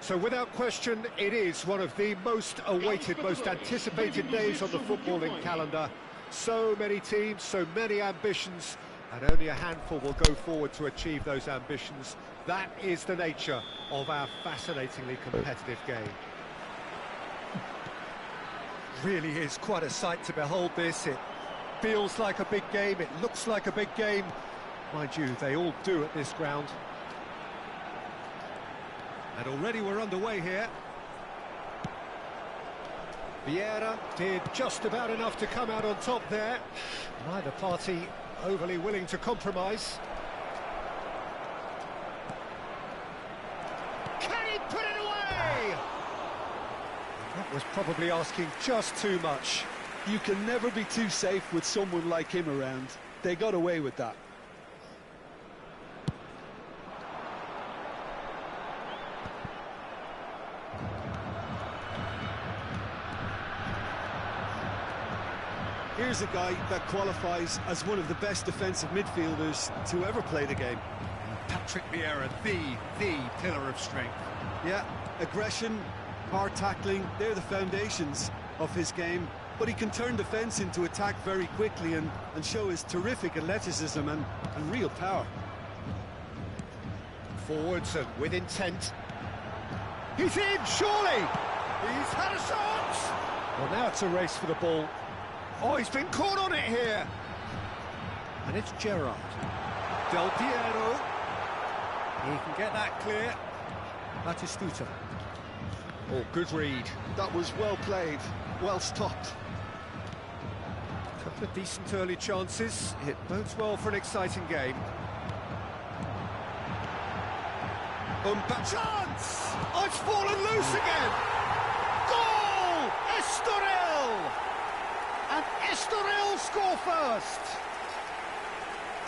So without question, it is one of the most awaited, most anticipated days on the footballing calendar. So many teams, so many ambitions, and only a handful will go forward to achieve those ambitions. That is the nature of our fascinatingly competitive game. Really is quite a sight to behold this. It feels like a big game, it looks like a big game. Mind you, they all do at this ground. And already we're underway here. Vieira did just about enough to come out on top there. Neither party overly willing to compromise. Can he put it away? That was probably asking just too much. You can never be too safe with someone like him around. They got away with that. Here's a guy that qualifies as one of the best defensive midfielders to ever play the game. Patrick Vieira, the pillar of strength. Yeah, aggression, hard tackling, they're the foundations of his game. But he can turn defence into attack very quickly and show his terrific athleticism and real power. Forwards and with intent. He's in, surely! He's had a shot! Well, now it's a race for the ball. Oh, he's been caught on it here. And it's Gerrard. Del Piero. He can get that clear. Batistuta. Oh, good read. That was well played, well stopped. Couple of decent early chances. It bodes well for an exciting game. Chance! Oh, it's fallen loose again. Goal! Estoril! And Estoril score first.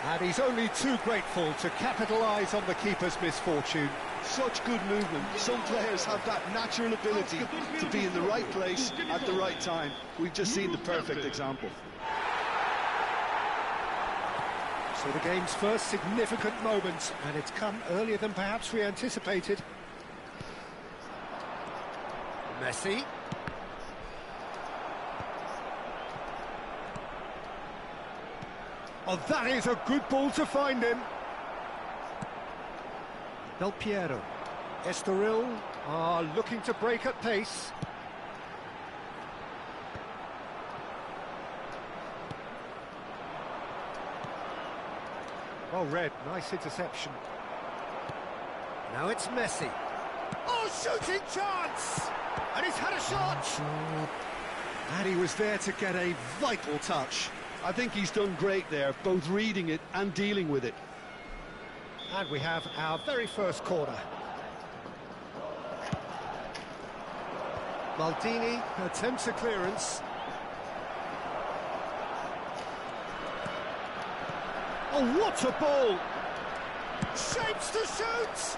And he's only too grateful to capitalise on the keeper's misfortune. Such good movement. Some players have that natural ability to be in the right place at the right time. We've just seen the perfect example. So the game's first significant moment, and it's come earlier than perhaps we anticipated. Messi. Oh, that is a good ball to find him. Del Piero. Estoril are looking to break at pace. Well read, nice interception. Now it's Messi. Oh, shooting chance! And he's had a shot! And he was there to get a vital touch. I think he's done great there, both reading it and dealing with it. And we have our very first corner. Maldini attempts a clearance. Oh, what a ball! Shapes to shoot!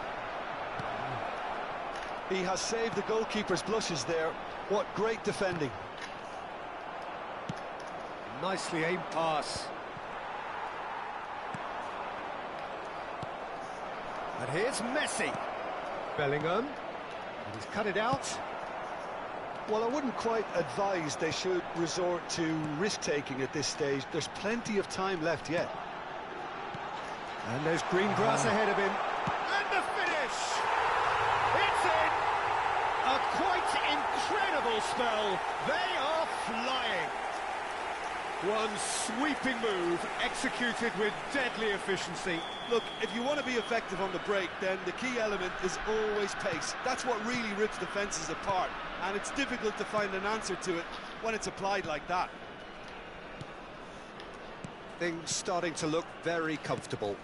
He has saved the goalkeeper's blushes there. What great defending. Nicely aimed pass. And here's Messi. Bellingham. And he's cut it out. Well, I wouldn't quite advise they should resort to risk-taking at this stage. There's plenty of time left yet. And there's green grass ahead of him. And the finish! It's in! incredible spell. They are flying. One sweeping move, executed with deadly efficiency. Look, if you want to be effective on the break, then the key element is always pace. That's what really rips defences apart, and it's difficult to find an answer to it when it's applied like that. Things starting to look very comfortable.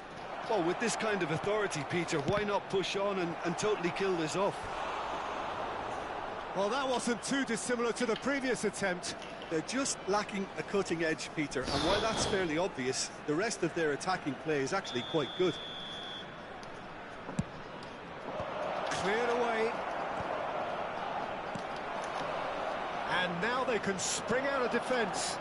Well, with this kind of authority, Peter, why not push on and totally kill this off? Well, that wasn't too dissimilar to the previous attempt. They're just lacking a cutting edge, Peter, and while that's fairly obvious, the rest of their attacking play is actually quite good. Cleared away. And now they can spring out of defence.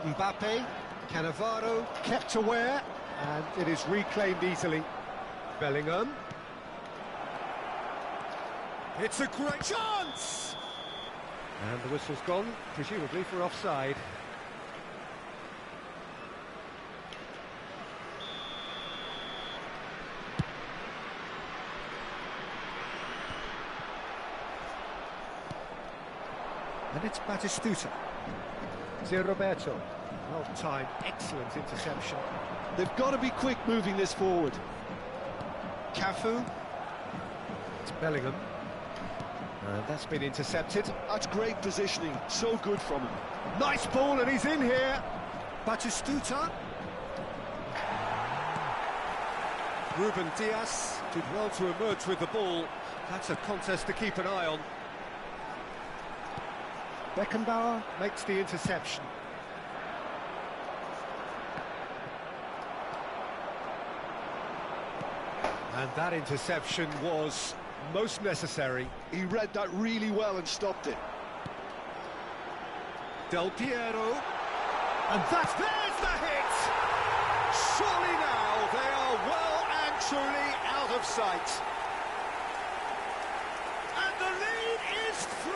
Mbappe, Cannavaro, kept aware, and it is reclaimed easily. Bellingham. It's a great chance! And the whistle's gone, presumably for offside. And it's Batistuta. Roberto. Well timed, excellent interception. They've got to be quick moving this forward. Cafu. It's Bellingham. That's been intercepted. That's great positioning, so good from him. Nice ball, and he's in here. Batistuta. Ruben Diaz did well to emerge with the ball. That's a contest to keep an eye on. Beckenbauer makes the interception. And that interception was most necessary. He read that really well and stopped it. Del Piero. And there's the hit! Surely now they are well and truly out of sight. And the lead is 3!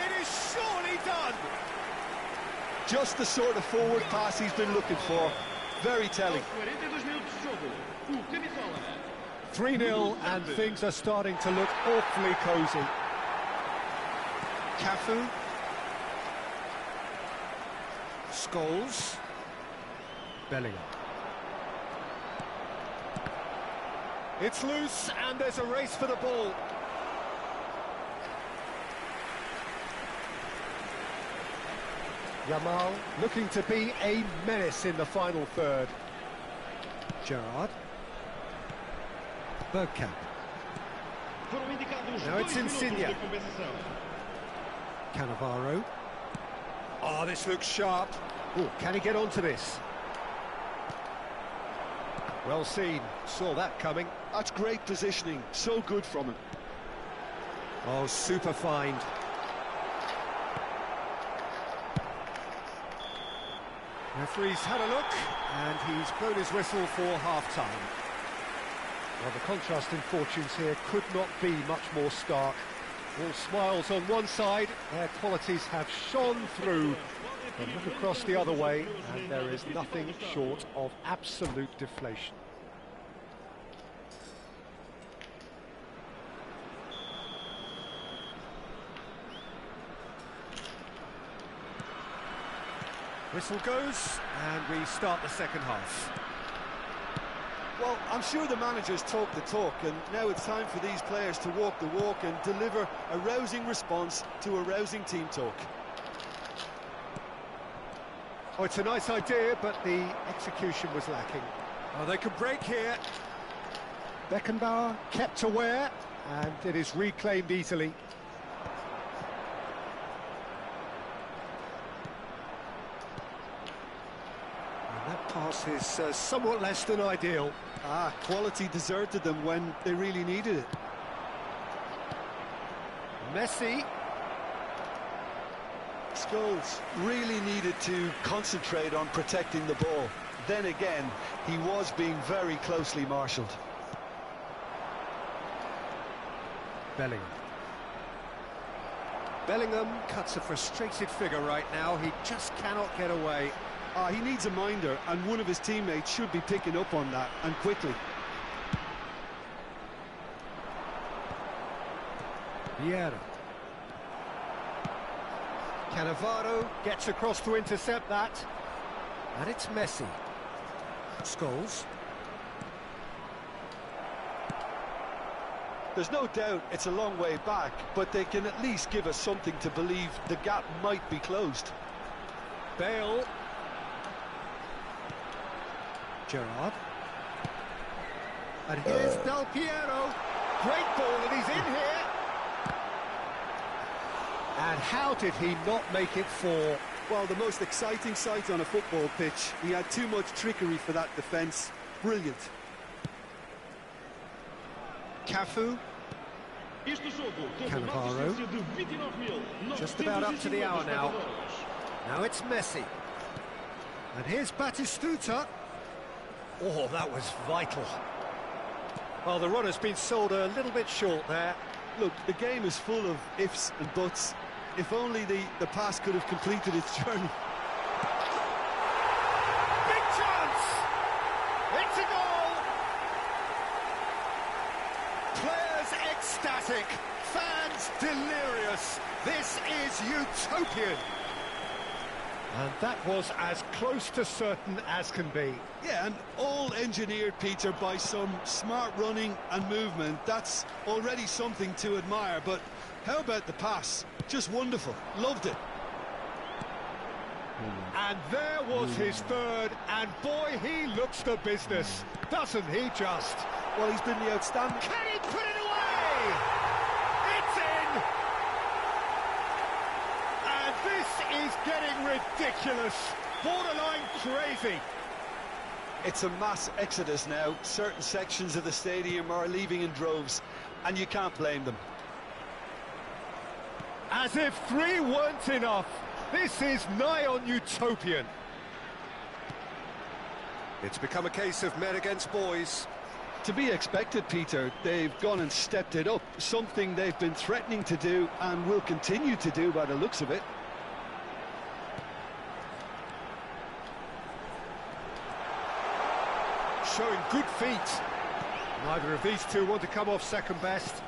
It is surely done! Just the sort of forward pass he's been looking for. Very telling. 3-0, and things are starting to look awfully cosy. Cafu. Scholes. Bellingham. It's loose, and there's a race for the ball. Yamal looking to be a menace in the final third. Gerrard. Bergkamp. Now it's Insigne. Cannavaro. Oh, this looks sharp. Oh, can he get onto this? Well seen. Saw that coming. That's great positioning. So good from him. Oh, super find. Referee's had a look, and he's blown his whistle for half-time. Well, the contrast in fortunes here could not be much more stark. All smiles on one side, their qualities have shone through. And look across the other way, and there is nothing short of absolute deflation. Whistle goes, and we start the second half. Well, I'm sure the managers talk the talk, and now it's time for these players to walk the walk and deliver a rousing response to a rousing team talk. Oh, it's a nice idea, but the execution was lacking. Oh, they could break here. Beckenbauer kept aware, and it is reclaimed easily. And that pass is somewhat less than ideal. Quality deserted them when they really needed it. Messi. Scholes really needed to concentrate on protecting the ball. Then again, he was being very closely marshalled. Bellingham. Bellingham cuts a frustrated figure right now. He just cannot get away. He needs a minder, and one of his teammates should be picking up on that, and quickly. Vieira. Cannavaro gets across to intercept that. And it's Messi. Scholes. There's no doubt it's a long way back, but they can at least give us something to believe the gap might be closed. Bale. Gerrard. And here's Del Piero. Great ball, and he's in here. And how did he not make it four? Well, the most exciting sight on a football pitch. He had too much trickery for that defence. Brilliant. Cafu. Cannavaro. Just about up to the hour now. Now it's Messi. And here's Batistuta. Oh, that was vital. Well, the runner's been sold a little bit short there. Look, the game is full of ifs and buts. If only the pass could have completed its journey. Big chance! It's a goal! Players ecstatic, fans delirious. This is utopian. And that was as close to certain as can be. Yeah, and all engineered, Peter, by some smart running and movement. That's already something to admire, but how about the pass? Just wonderful. Loved it. And there was his third, and boy, he looks the business, doesn't he just? Well, he's been the outstanding... Can he put it away? It's in! And this is getting ridiculous, borderline crazy. It's a mass exodus now. Certain sections of the stadium are leaving in droves, and you can't blame them. As if three weren't enough, this is nigh on utopian. It's become a case of men against boys. To be expected, Peter. They've gone and stepped it up, something they've been threatening to do and will continue to do by the looks of it. Showing good feet. Neither of these two want to come off second best.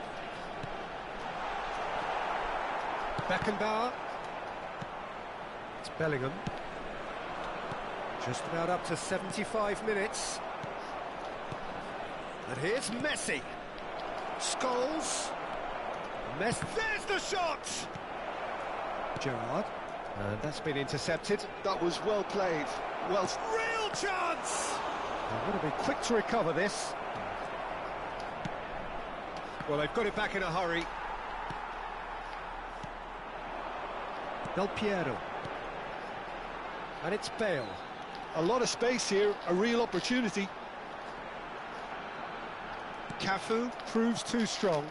Beckenbauer. It's Bellingham. Just about up to 75 minutes. And here's Messi. Scholes. Messi. There's the shot! Gerrard. And that's been intercepted. That was well played. Well, real chance! They've got to be quick to recover this. Well, they've got it back in a hurry. Del Piero. And it's Bale. A lot of space here, a real opportunity. Cafu proves too strong.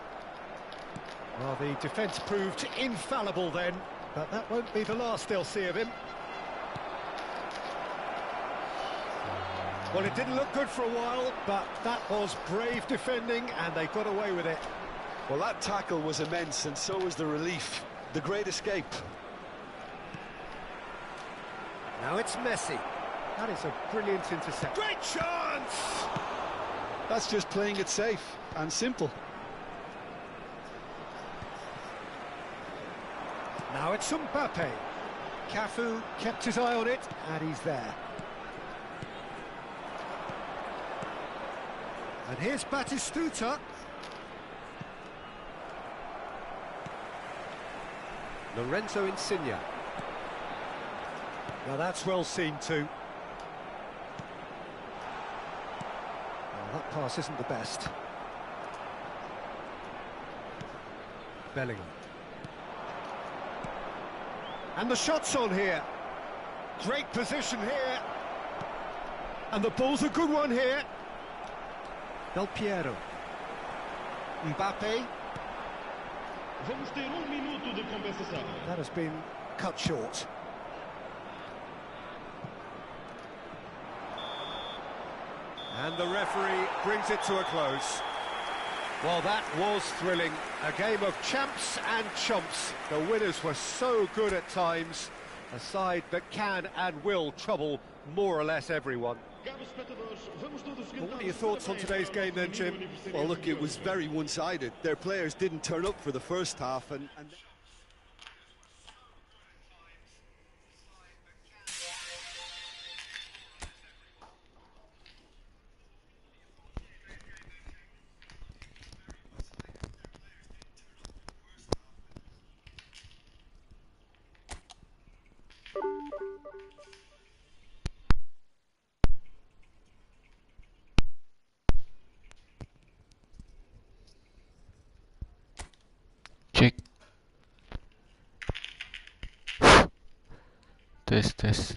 Well, the defence proved infallible then, but that won't be the last they'll see of him. Well, it didn't look good for a while, but that was brave defending, and they got away with it. Well, that tackle was immense, and so was the relief. The great escape. Now it's Messi. That is a brilliant interception. Great chance! That's just playing it safe and simple. Now it's Mbappe. Cafu kept his eye on it, and he's there. And here's Batistuta. Lorenzo Insigne. Now that's well seen too. Well, that pass isn't the best. Bellingham. And the shot's on here. Great position here. And the ball's a good one here. Del Piero. Mbappe. That has been cut short. And the referee brings it to a close. Well, that was thrilling. A game of champs and chumps. The winners were so good at times. A side that can and will trouble more or less everyone. Well, what are your thoughts on today's game then, Jim? Well, look, it was very one-sided. Their players didn't turn up for the first half, and Cek. Tes.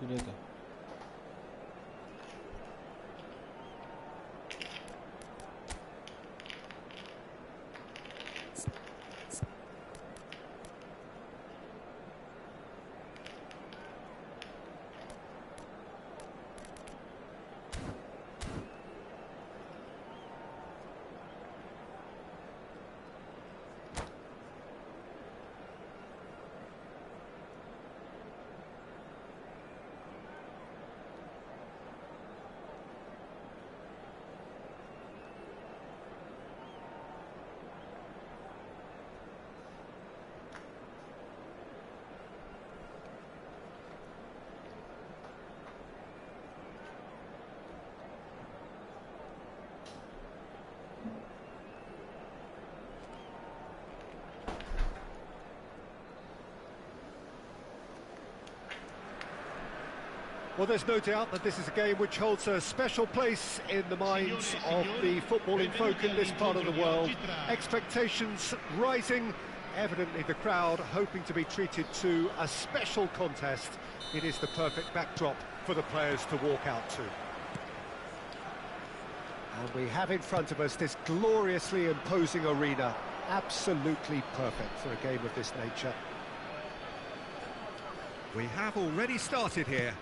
Şuraya da. Well, there's no doubt that this is a game which holds a special place in the minds of the footballing folk in this part of the world. Expectations rising, evidently the crowd hoping to be treated to a special contest. It is the perfect backdrop for the players to walk out to. And we have in front of us this gloriously imposing arena, absolutely perfect for a game of this nature. We have already started here.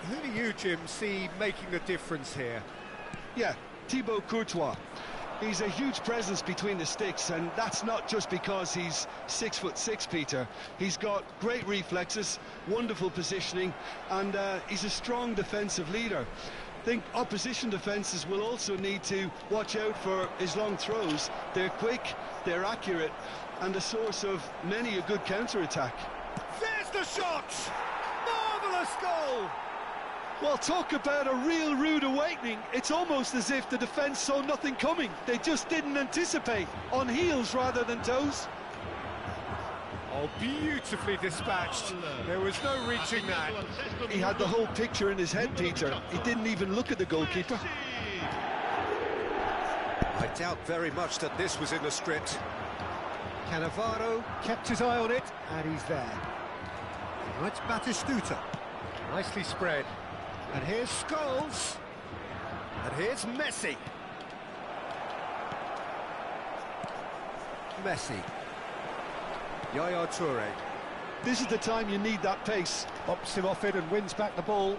Who do you, Jim, see making a difference here? yeah, Thibaut Courtois. He's a huge presence between the sticks, and that's not just because he's 6'6", Peter. He's got great reflexes, wonderful positioning, and he's a strong defensive leader. I think opposition defences will also need to watch out for his long throws. They're quick, they're accurate, and a source of many a good counter-attack. There's the shot! Marvellous goal! Well, talk about a real rude awakening. It's almost as if the defence saw nothing coming. They just didn't anticipate, on heels rather than toes. Oh, beautifully dispatched. There was no reaching that. He had the whole picture in his head, Peter. He didn't even look at the goalkeeper. I doubt very much that this was in the script. Cannavaro kept his eye on it, and he's there. Now it's Batistuta. Nicely spread. And here's Scholes. And here's Messi. Messi. Yaya Toure. This is the time you need that pace. Bops him off it and wins back the ball.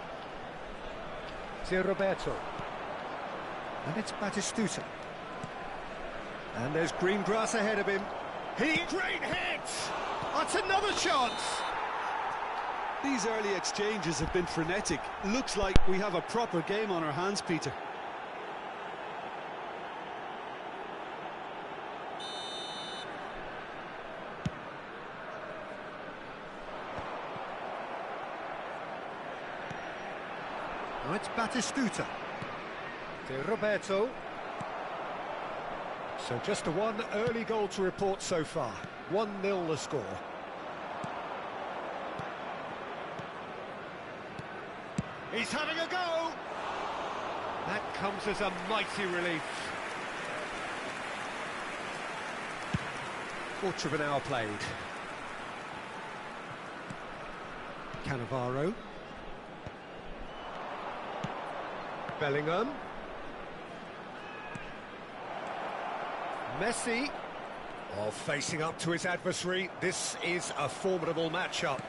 It's Roberto. And it's Batistuta. And there's green grass ahead of him. Great hit! That's another chance! These early exchanges have been frenetic. Looks like we have a proper game on our hands, Peter. Now it's Batistuta. To Roberto. So just the one early goal to report so far. 1-0 the score. He's having a go! That comes as a mighty relief. Quarter of an hour played. Cannavaro. Bellingham. Messi. Oh, facing up to his adversary. This is a formidable matchup.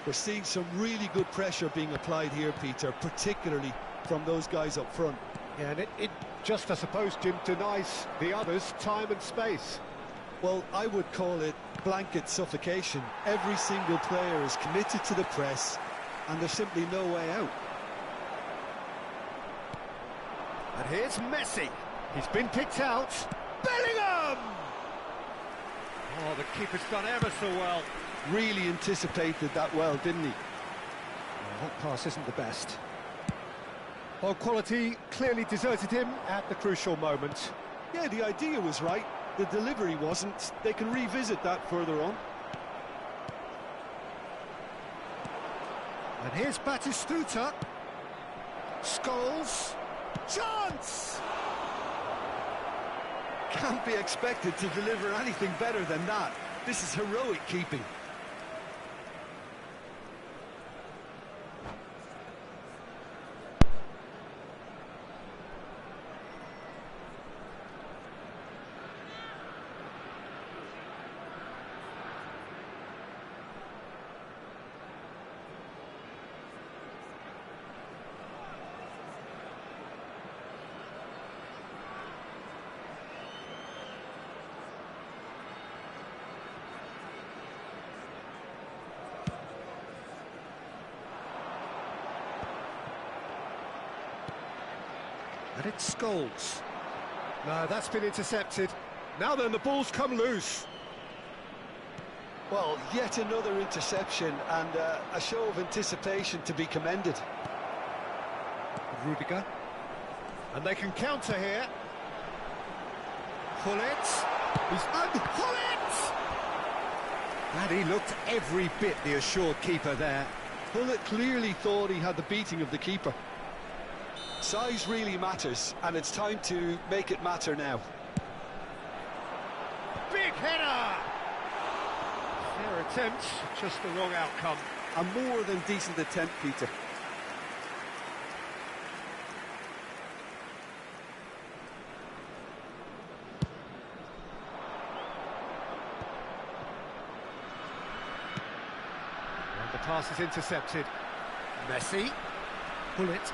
We're seeing some really good pressure being applied here, Peter, particularly from those guys up front. Yeah, and it just, I suppose, Jim, denies the others time and space. Well, I would call it blanket suffocation. Every single player is committed to the press, and there's simply no way out. And here's Messi. He's been picked out. Bellingham! Oh, the keeper's done ever so well. Really anticipated that well, didn't he? Well, that pass isn't the best. Well, quality clearly deserted him at the crucial moment. Yeah, the idea was right. The delivery wasn't. They can revisit that further on. And here's Batistuta. Scholes. Chance! Can't be expected to deliver anything better than that. This is heroic keeping. And it's Scholes. No, that's been intercepted. Now then, the ball's come loose. Well, yet another interception and a show of anticipation to be commended. Rudiger. And they can counter here. Pullet. Pullet! And he looked every bit the assured keeper there. Pullet clearly thought he had the beating of the keeper. Size really matters, and it's time to make it matter now. Big header! Fair attempt, just the wrong outcome. A more than decent attempt, Peter. And the pass is intercepted. Messi. Pullet.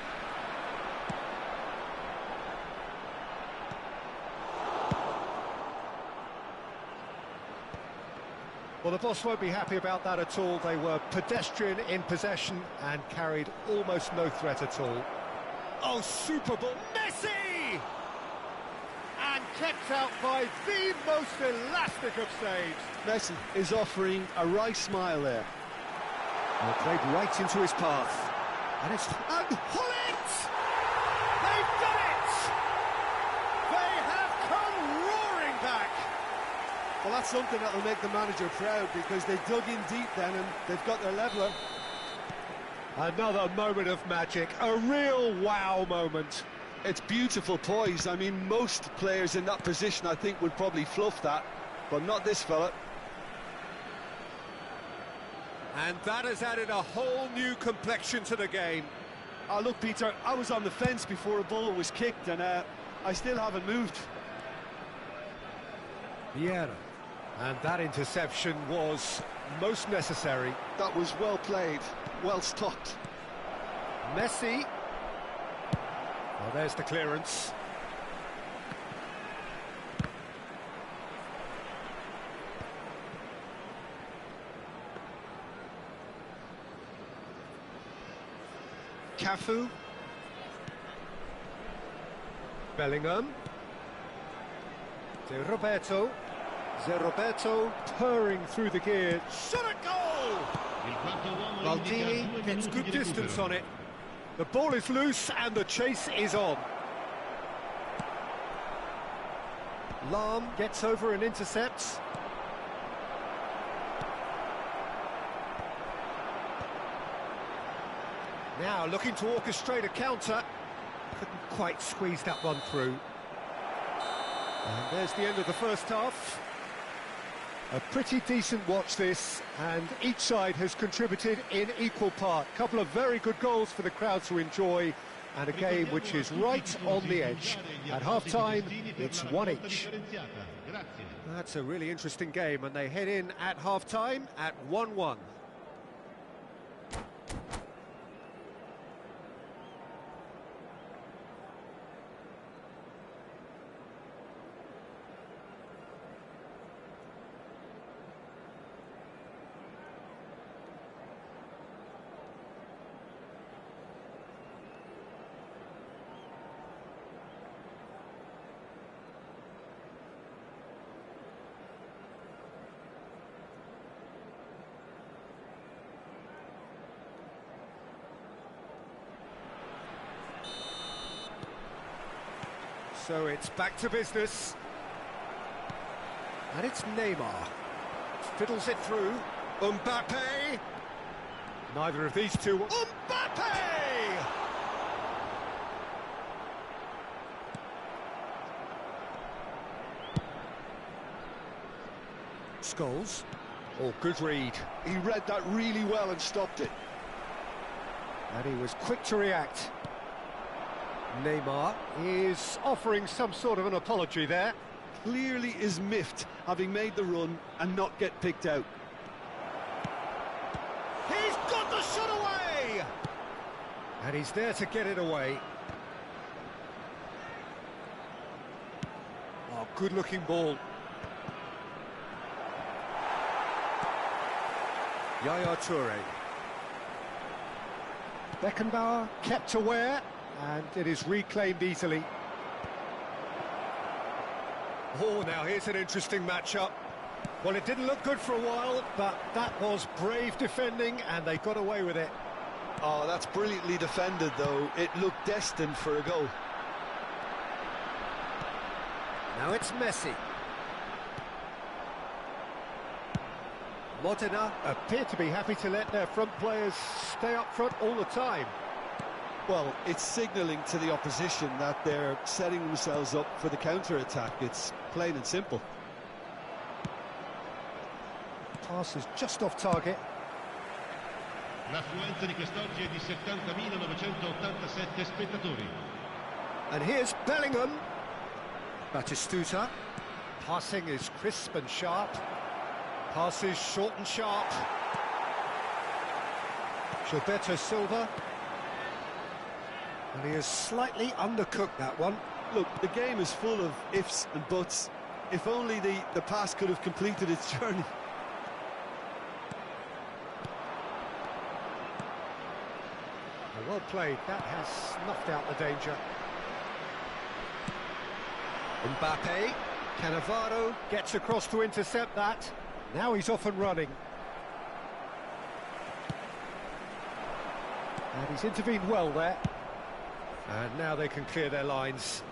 Well, the boss won't be happy about that at all. They were pedestrian in possession and carried almost no threat at all. Oh, super ball. Messi! And kept out by the most elastic of saves. Messi is offering a wry smile there. Well, played right into his path. And it's... And Pullet! They've done it! They have come roaring back! Well, that's something that will make the manager proud, because they dug in deep then and they've got their leveller. Another moment of magic, a real wow moment. It's beautiful poise. I mean, most players in that position, I think, would probably fluff that, but not this fella. And that has added a whole new complexion to the game. Oh, look, Peter, I was on the fence before a ball was kicked, and I still haven't moved. Vieira. And that interception was most necessary. That was well played, well stopped. Messi. Well, there's the clearance. Cafu. Bellingham. De Roberto purring through the gear. Shot at goal! Maldini gets good distance on it. The ball is loose and the chase is on. Lahm gets over and intercepts. Now looking to orchestrate a counter. Couldn't quite squeeze that one through. And there's the end of the first half. A pretty decent watch this, and each side has contributed in equal part. Couple of very good goals for the crowd to enjoy, and a game which is right on the edge. At half-time, it's one each. That's a really interesting game, and they head in at half-time at 1-1. So it's back to business. And it's Neymar. Fiddles it through. Mbappe! Neither of these two... Mbappe! Scholes. Oh, good read. He read that really well and stopped it. And he was quick to react. Neymar is offering some sort of an apology there. Clearly is miffed, having made the run and not get picked out. He's got the shot away! And he's there to get it away. Oh, good-looking ball. Yaya Toure. Beckenbauer kept aware. And it is reclaimed easily. Oh, now here's an interesting matchup. Well, it didn't look good for a while, but that was brave defending, and they got away with it. Oh, that's brilliantly defended, though. It looked destined for a goal. Now it's Messi. Modena appear to be happy to let their front players stay up front all the time. Well, it's signalling to the opposition that they're setting themselves up for the counter-attack. It's plain and simple. Pass is just off target. L'affluenza di quest'oggi è di 70.987 spettatori. And here's Bellingham. Batistuta. Passing is crisp and sharp. Passes short and sharp. Gilberto Silva. And he has slightly undercooked that one. Look, the game is full of ifs and buts. If only the pass could have completed its journey. Well played, that has snuffed out the danger. Mbappe, Cannavaro gets across to intercept that. Now he's off and running. And he's intervened well there. And now they can clear their lines.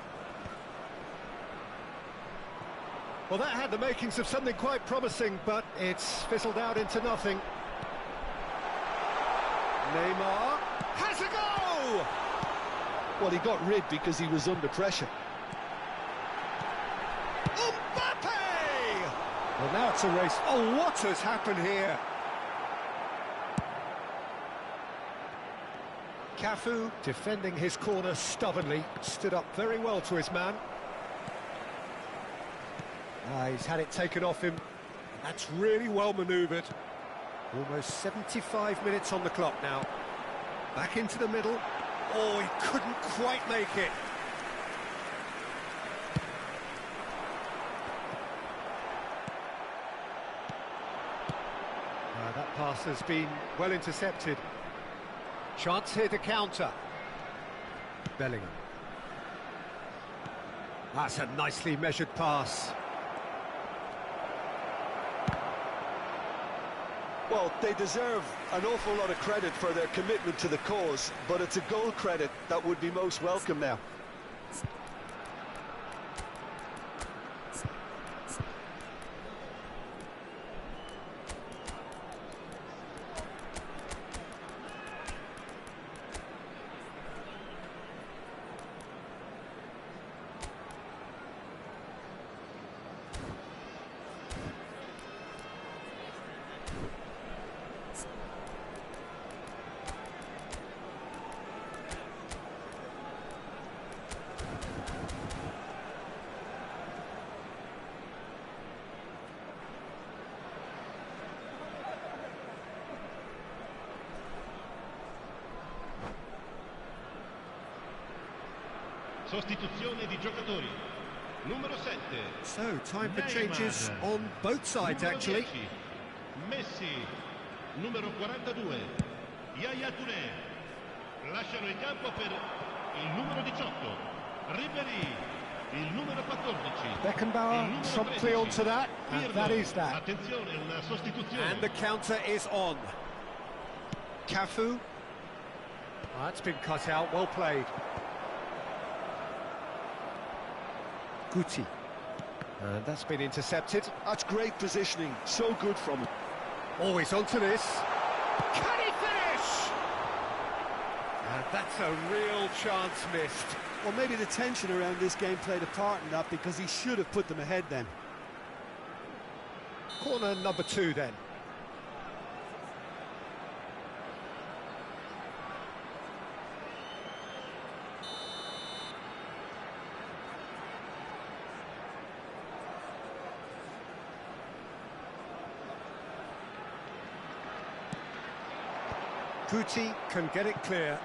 Well, that had the makings of something quite promising, but it's fizzled out into nothing. Neymar has a go! Well, he got rid because he was under pressure. Mbappe! Well, now it's a race. Oh, what has happened here? Cafu, defending his corner stubbornly, stood up very well to his man. He's had it taken off him. That's really well manoeuvred. Almost 75 minutes on the clock now. Back into the middle. Oh, he couldn't quite make it. That pass has been well intercepted. Chance here to counter. Bellingham. That's a nicely measured pass. Well, they deserve an awful lot of credit for their commitment to the cause, but it's a goal credit that would be most welcome now. Sostituzione di giocatori. Numero 7. So, time for Neymar. changes on both sides, Numero actually. 10, Messi. Numero 42. Yaya Touré. Lasciano il campo per il numero 18. Ribéry. Il numero 14. Beckenbauer Il numero promptly 13. onto that, and Pirlo. that is that. Attenzione, una sostituzione. And the counter is on. Cafu. That's been cut out, well played. Guti. And that's been intercepted. That's great positioning, so good from him. Always onto this. Can he finish? And that's a real chance missed. Well, maybe the tension around this game played a part in that, because he should have put them ahead then. Corner number 2 then. Guti can get it clear.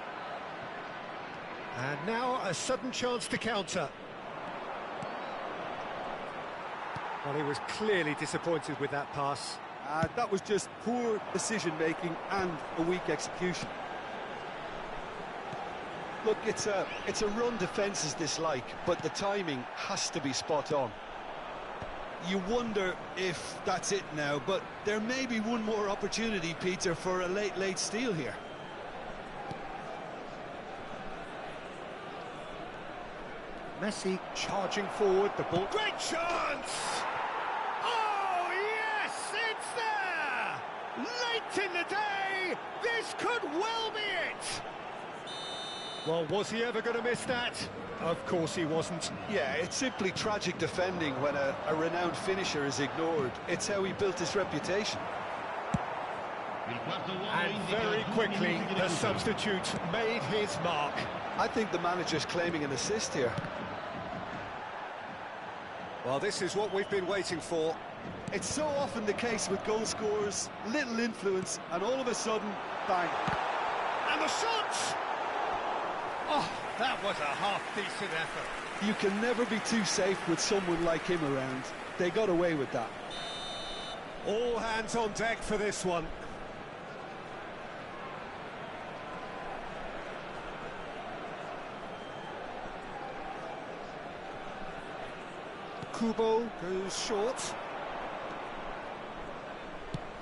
And now a sudden chance to counter. Well, he was clearly disappointed with that pass. That was just poor decision-making and a weak execution. Look, it's a run defence is dislike, but the timing has to be spot on. You wonder if that's it now, but there may be one more opportunity, Peter, for a late steal here. Messi charging forward, the ball. Great chance! Oh, yes, it's there! Late in the day, this could well be it! Well, was he ever going to miss that? Of course he wasn't. Yeah, it's simply tragic defending when a renowned finisher is ignored. It's how he built his reputation. And very quickly, the substitute made his mark. I think the manager's claiming an assist here. Well, this is what we've been waiting for. It's so often the case with goal scorers, little influence, and all of a sudden, bang. And the shot! Oh, that was a half-decent effort. You can never be too safe with someone like him around. They got away with that. All hands on deck for this one. Kubo goes short.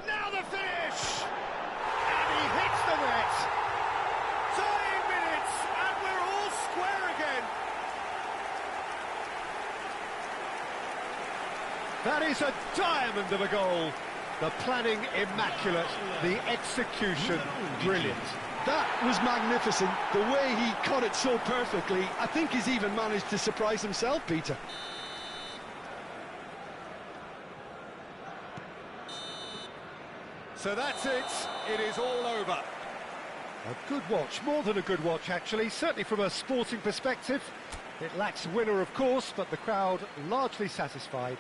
Now the finish! And he hits the net! Dying minutes, and we're all square again! That is a diamond of a goal. The planning immaculate, the execution brilliant. That was magnificent. The way he cut it so perfectly, I think he's even managed to surprise himself, Peter. So that's it. It is all over. A good watch, more than a good watch actually, certainly from a sporting perspective. It lacks a winner of course, but the crowd largely satisfied.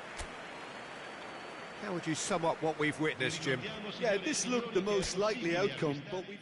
How would you sum up what we've witnessed, Jim? Yeah, this looked the most likely outcome, but we've...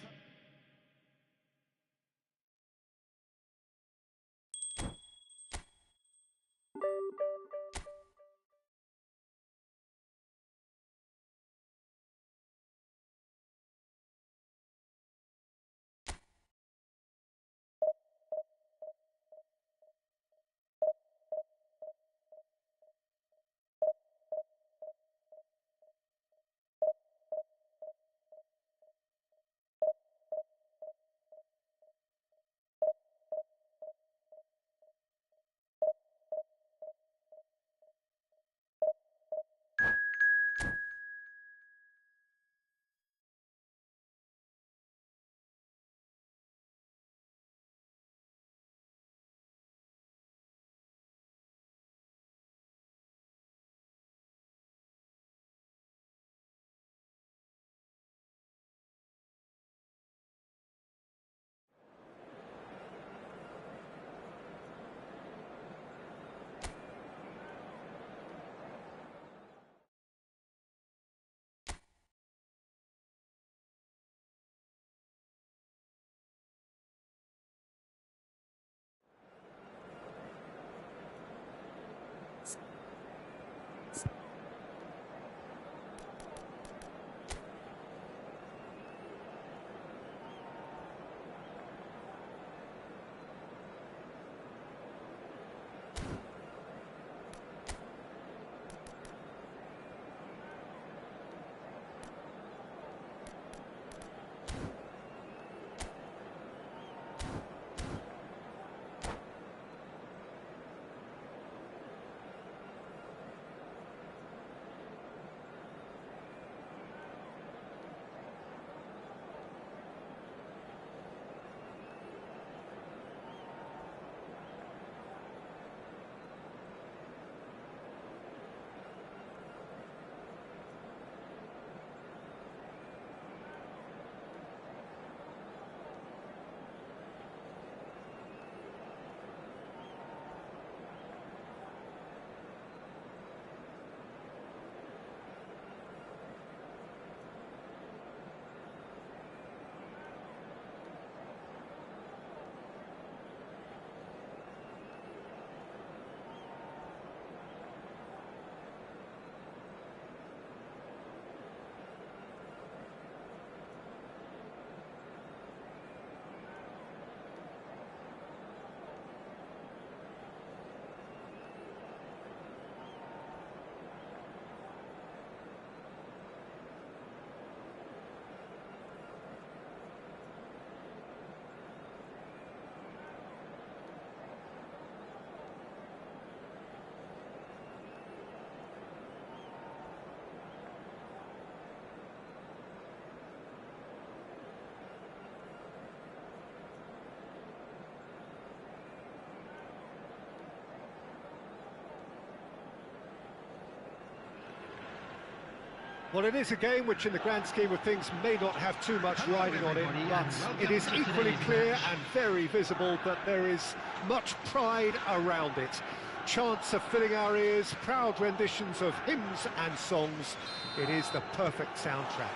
Well, it is a game which in the grand scheme of things may not have too much riding on it, but it is equally clear and very visible that there is much pride around it. Chants are filling our ears, proud renditions of hymns and songs. It is the perfect soundtrack.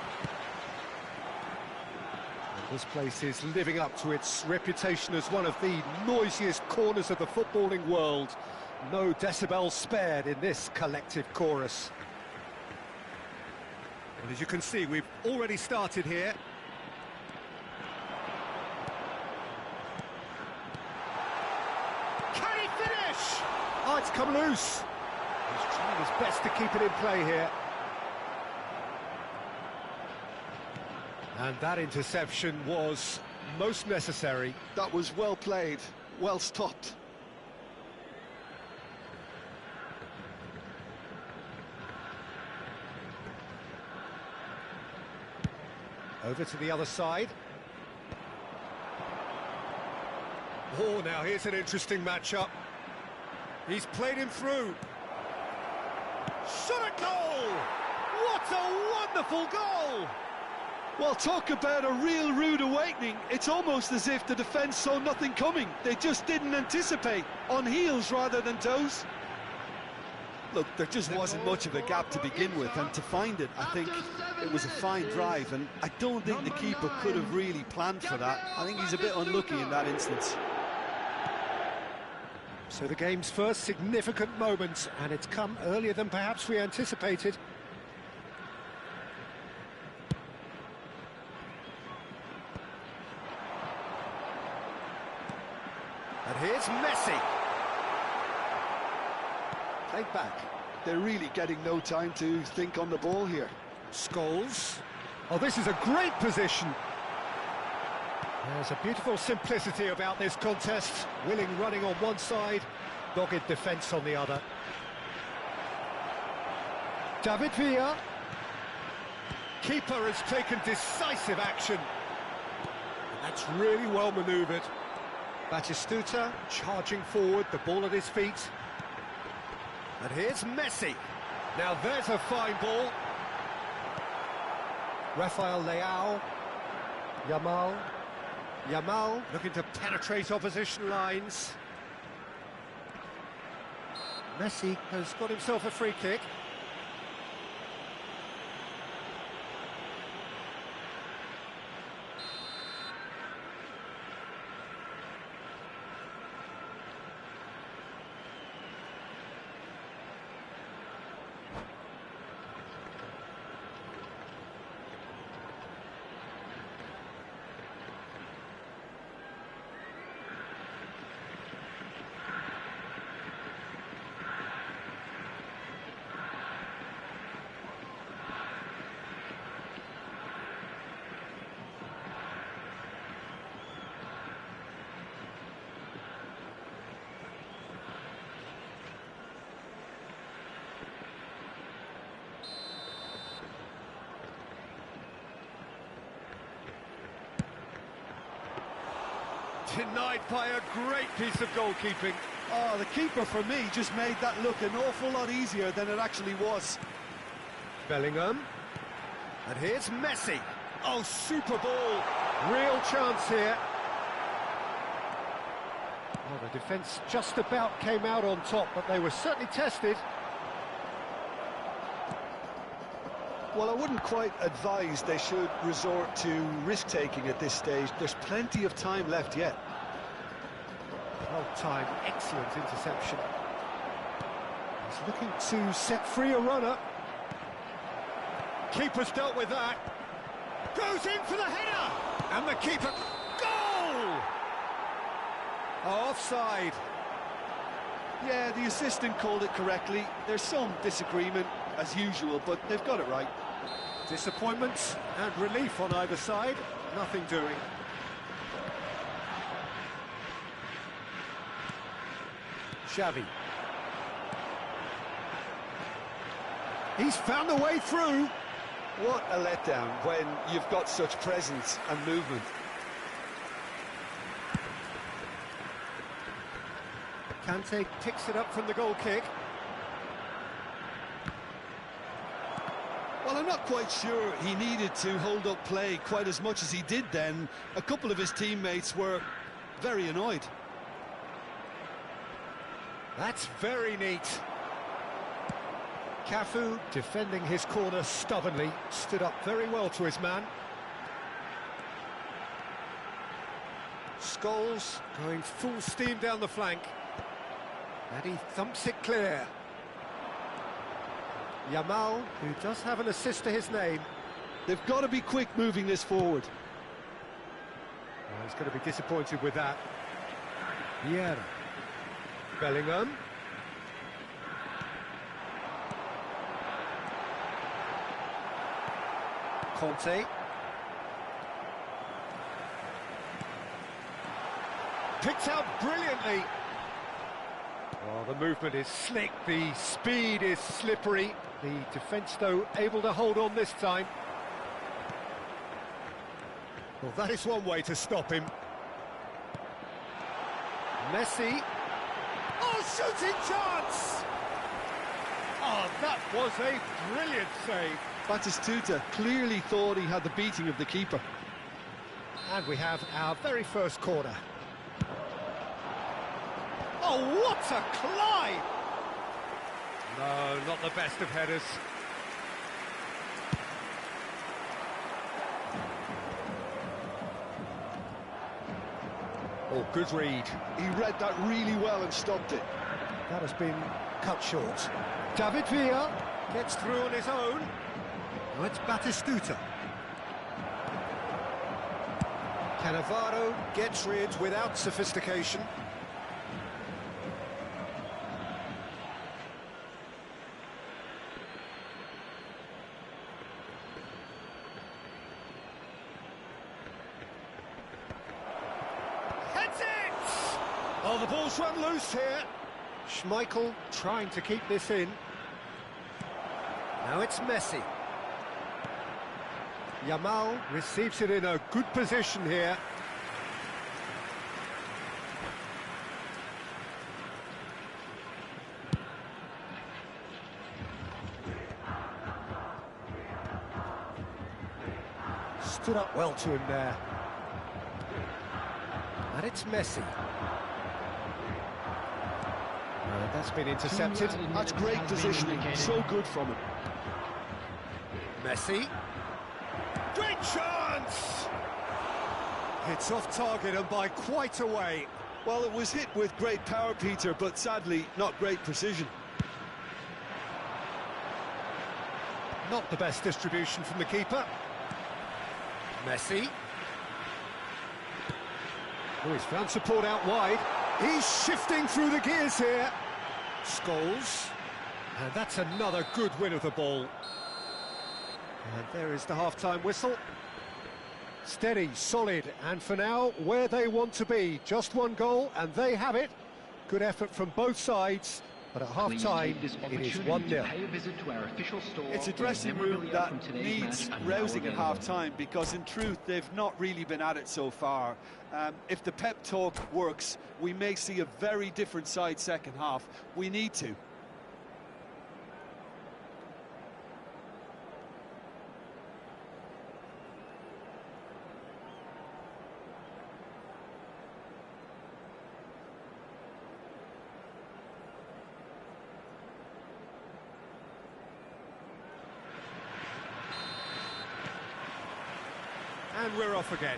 And this place is living up to its reputation as one of the noisiest corners of the footballing world. No decibels spared in this collective chorus. And as you can see, we've already started here. Can he finish? Oh, it's come loose. He's trying his best to keep it in play here. And that interception was most necessary. That was well played, well stopped. Over to the other side. Oh, now here's an interesting matchup. He's played him through. Shot a goal! What a wonderful goal! Well, talk about a real rude awakening. It's almost as if the defence saw nothing coming. They just didn't anticipate, on heels rather than toes. Look, there just wasn't much of a gap to begin with, and to find it, I think it was a fine drive, and I don't think the keeper could have really planned for that. I think he's a bit unlucky in that instance. So the game's first significant moment, and it's come earlier than perhaps we anticipated. And here's Messi. Played back. They're really getting no time to think on the ball here. Scholes. Oh, this is a great position. There's a beautiful simplicity about this contest. Willing running on one side, dogged defence on the other. David Villa. Keeper has taken decisive action. And that's really well manoeuvred. Batistuta charging forward, the ball at his feet. And here's Messi. Now there's a fine ball. Rafael Leao. Yamal looking to penetrate opposition lines. Messi has got himself a free kick. Denied by a great piece of goalkeeping. Oh, the keeper, for me, just made that look an awful lot easier than it actually was. Bellingham. And here's Messi. Oh, super ball. Real chance here. Oh, the defence just about came out on top, but they were certainly tested. Well, I wouldn't quite advise they should resort to risk-taking at this stage. There's plenty of time left yet. Well-timed, excellent interception. He's looking to set free a runner. Keeper's dealt with that. Goes in for the header! And the keeper... Goal! Oh, offside. Yeah, the assistant called it correctly. There's some disagreement, as usual, but they've got it right. Disappointments and relief on either side. Nothing doing. Xavi. He's found a way through. What a letdown when you've got such presence and movement. Kante picks it up from the goal kick. Well, I'm not quite sure he needed to hold up play quite as much as he did then. A couple of his teammates were very annoyed. That's very neat. Cafu, defending his corner stubbornly, stood up very well to his man. Scholes going full steam down the flank. And he thumps it clear. Yamal, who does have an assist to his name. They've got to be quick moving this forward. Well, he's going to be disappointed with that. Vieira. Bellingham. Conte. Picked out brilliantly. Well, the movement is slick, the speed is slippery. The defence, though, able to hold on this time. Well, that is one way to stop him. Messi. Oh, shooting chance! Oh, that was a brilliant save. Batistuta clearly thought he had the beating of the keeper. And we have our very first corner. Oh, what a climb! No, not the best of headers. Oh, good read. He read that really well and stopped it. That has been cut short. David Villa gets through on his own. Now it's Batistuta. Cannavaro gets rid without sophistication. Heads it! Oh, the ball's run loose here. Schmeichel trying to keep this in. Now it's Messi. Yamal receives it in a good position here. Stood up well to him there. And it's Messi. That's been intercepted. That's great positioning, so good from him. Messi. Great chance! It's off target and by quite a way. Well, it was hit with great power, Peter, but sadly, not great precision. Not the best distribution from the keeper. Messi. Oh, he's found support out wide. He's shifting through the gears here. Scholes. And that's another good win of the ball. And there is the half-time whistle. Steady, solid, and for now, where they want to be. Just one goal, and they have it. Good effort from both sides, but at half-time, it is 1-0. It's a dressing room that needs rousing at half-time, because in truth, they've not really been at it so far. If the pep talk works, we may see a very different side second half. We need to. And we're off again.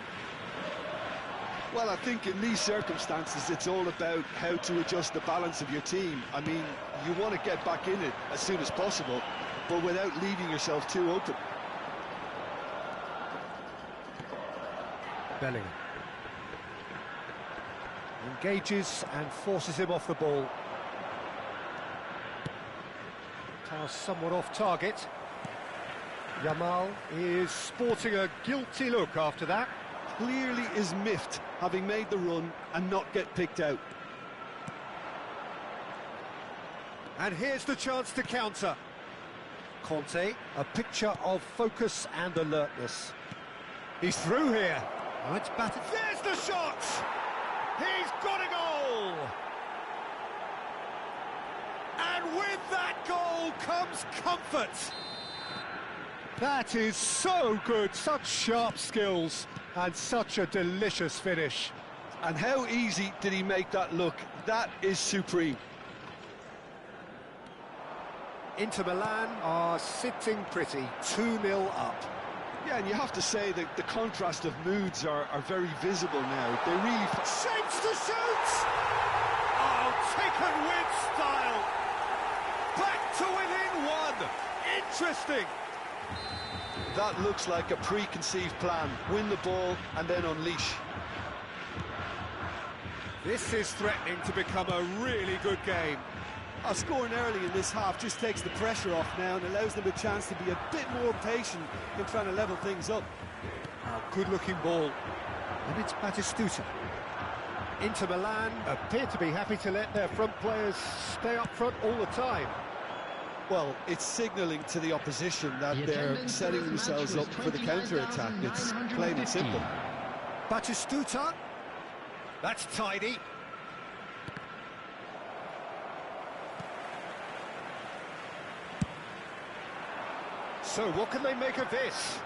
Well, I think in these circumstances, it's all about how to adjust the balance of your team. I mean, you want to get back in it as soon as possible, but without leaving yourself too open. Bellingham. Engages and forces him off the ball. Pass somewhat off target. Yamal is sporting a guilty look after that. Clearly is miffed, having made the run and not get picked out. And here's the chance to counter. Conte, a picture of focus and alertness. He's through here. Oh, it's battered. There's the shot! He's got a goal! And with that goal comes comfort. That is so good, such sharp skills, and such a delicious finish. And how easy did he make that look? That is supreme. Inter Milan are sitting pretty, 2-0 up. Yeah, and you have to say that the contrast of moods are very visible now. They really... Shapes to shoot! Oh, taken with style! Back to within one! Interesting! That looks like a preconceived plan. Win the ball and then unleash. This is threatening to become a really good game. Scoring early in this half just takes the pressure off now and allows them a chance to be a bit more patient in trying to level things up. Good-looking ball. And it's Batistuta. Inter Milan appear to be happy to let their front players stay up front all the time. Well, it's signalling to the opposition that they're setting themselves up for the counter-attack. It's plain and simple. Batistuta. That's tidy. So what can they make of this?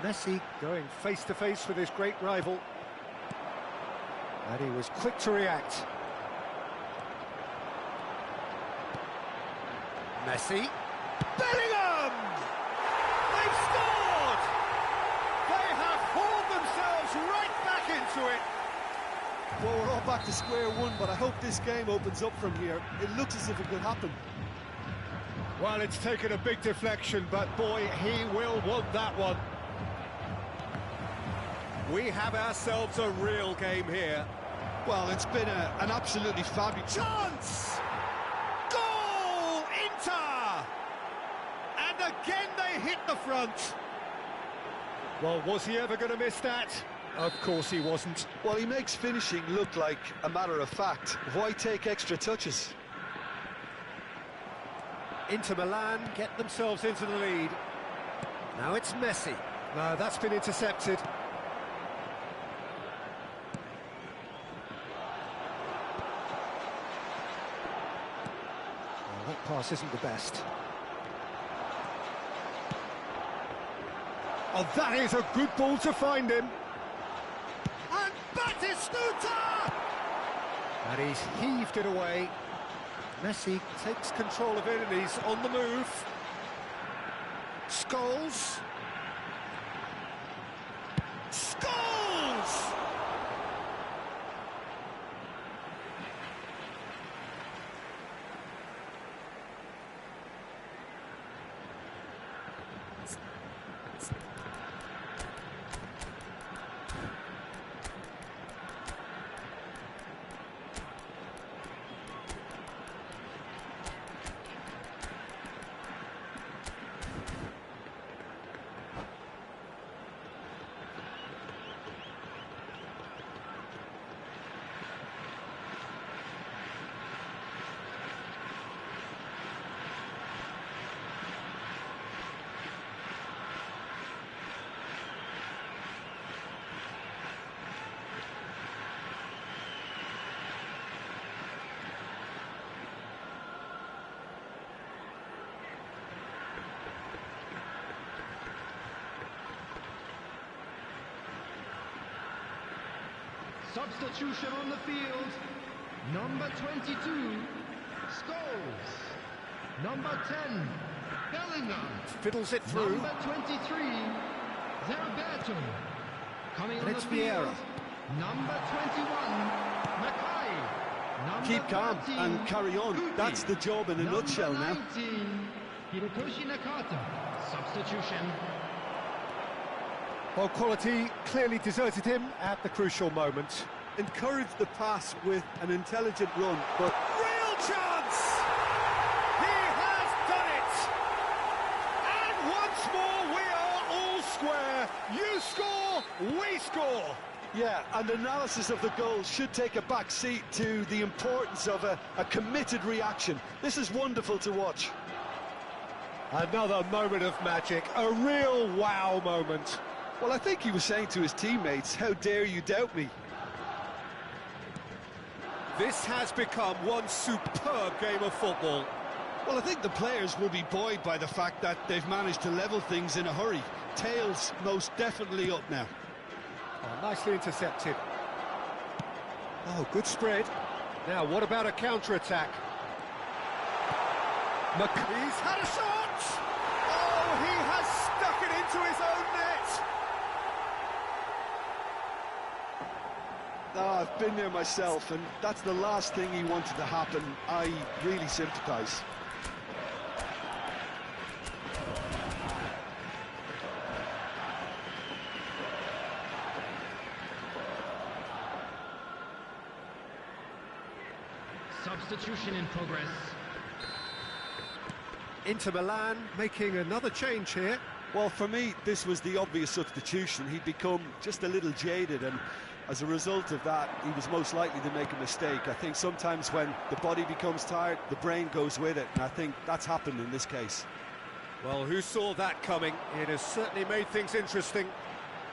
Messi going face-to-face with his great rival. And he was quick to react. Messi. Bellingham! They've scored! They have hauled themselves right back into it. Well, we're all back to square one, but I hope this game opens up from here. It looks as if it could happen. Well, it's taken a big deflection, but boy, he will want that one. We have ourselves a real game here. Well, it's been an absolutely fabulous Chance! Goal! Inter! And again they hit the front. Well, was he ever going to miss that? Of course he wasn't. Well, he makes finishing look like a matter of fact. Why take extra touches? Inter Milan get themselves into the lead. Now it's Messi. No, that's been intercepted. Well, that pass isn't the best. Oh, that is a good ball to find him. And Batistuta! And he's heaved it away. Messi takes control of it and he's on the move. Scholes. Scholes! Substitution on the field. Number 22, Scholes. Number 10, Bellingham. Fiddles it through. Number 23, Zerberto. Coming And on it's the field. Vieira. Number 21, Mackay. Number Keep calm 13, and carry on. Kuti. That's the job in a Number nutshell now. 19, Hirotoshi Nakata. Substitution. Well, quality clearly deserted him at the crucial moment. Encouraged the pass with an intelligent run, but Real chance! He has done it! And once more we are all square. You score, we score. yeah, and analysis of the goal should take a back seat to the importance of a committed reaction. This is wonderful to watch. Another moment of magic, a real wow moment. Well, I think he was saying to his teammates, how dare you doubt me? This has become one superb game of football. Well, I think the players will be buoyed by the fact that they've managed to level things in a hurry. Tails most definitely up now. Oh, nicely intercepted. Oh, good spread. Now, what about a counter-attack? He's had a shot! Oh, he has stuck it into his own net! Oh, I've been there myself, and that's the last thing he wanted to happen. I really sympathise. Substitution in progress. Inter Milan making another change here. Well, for me, this was the obvious substitution. He'd become just a little jaded, and as a result of that, he was most likely to make a mistake. I think sometimes when the body becomes tired, the brain goes with it, and I think that's happened in this case. Well, who saw that coming? It has certainly made things interesting.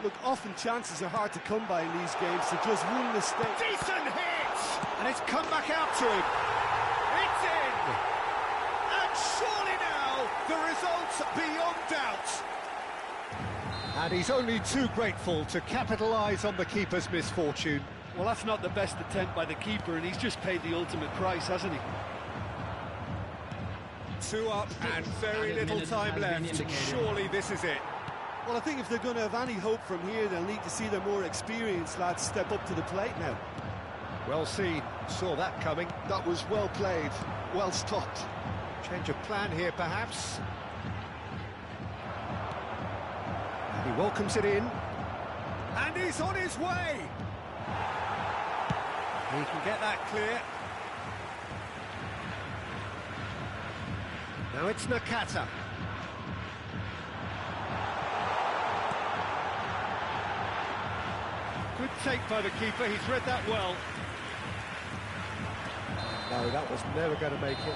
Look, often chances are hard to come by in these games, so just one mistake. Decent hit! And it's come back out to him. It's in! And surely That's beyond doubt. And he's only too grateful to capitalise on the keeper's misfortune. Well, that's not the best attempt by the keeper, and he's just paid the ultimate price, hasn't he? 2 up and very little time left. Surely this is it. Well, I think if they're going to have any hope from here, they'll need to see their more experienced lads step up to the plate now. Well seen. Saw that coming. That was well played, well stopped. Change of plan here, perhaps. And he welcomes it in. And he's on his way! He can get that clear. Now it's Nakata. Good take by the keeper, he's read that well. No, that was never going to make it.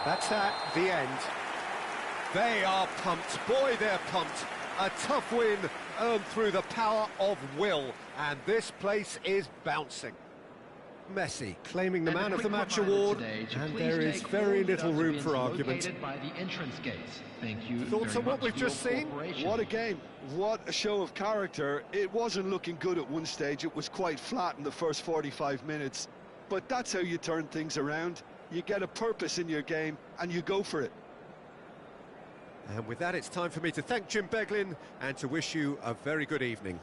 That's that, the end. They are pumped, boy they're pumped. A tough win earned through the power of will, and this place is bouncing. Messi claiming the Man of the Match award, and there is very little room for argument. By the entrance gates. Thank you. Thoughts on what we've just seen? What a game, what a show of character. It wasn't looking good at one stage, it was quite flat in the first 45 minutes. But that's how you turn things around. You get a purpose in your game, and you go for it. And with that, it's time for me to thank Jim Beglin and to wish you a very good evening.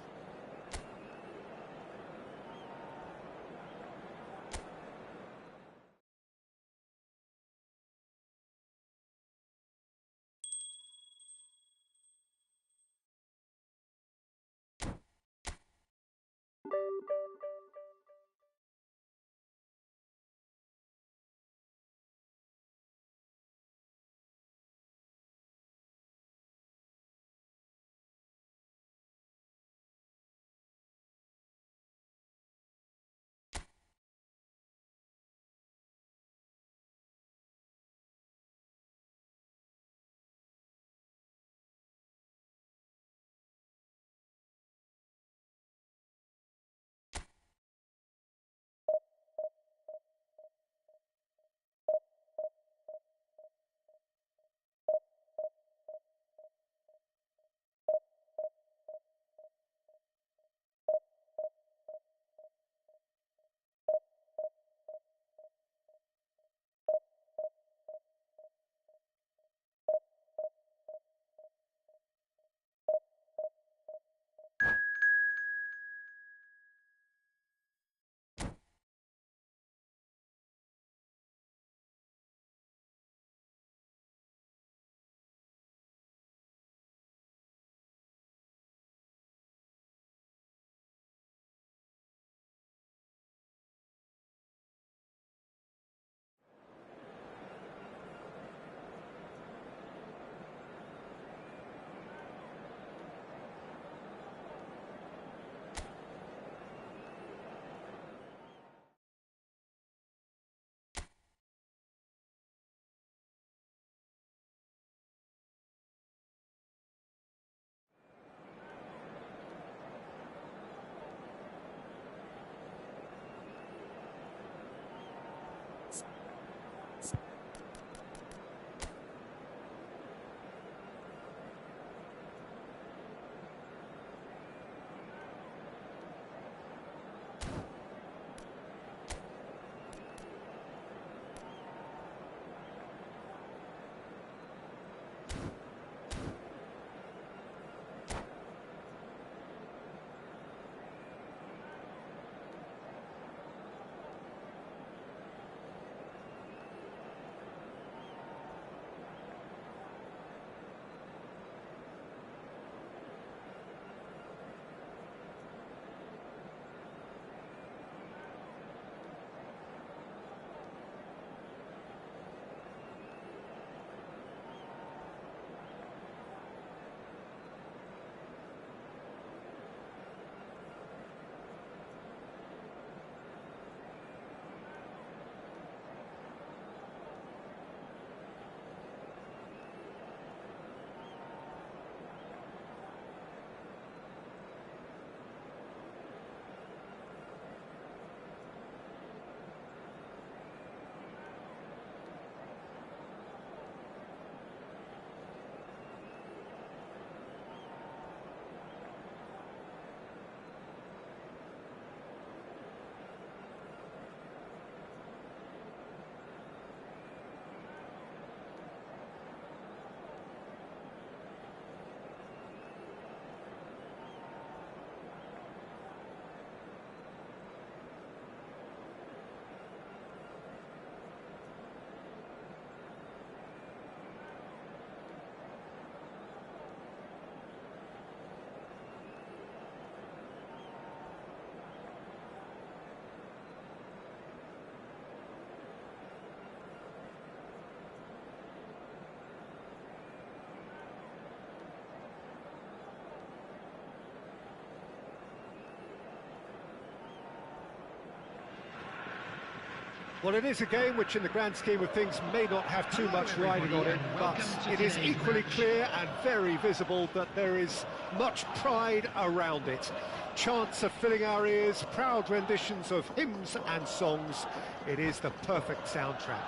Well, it is a game which, in the grand scheme of things, may not have too much riding on it, but it is equally clear and very visible that there is much pride around it. Chants are filling our ears, proud renditions of hymns and songs. It is the perfect soundtrack.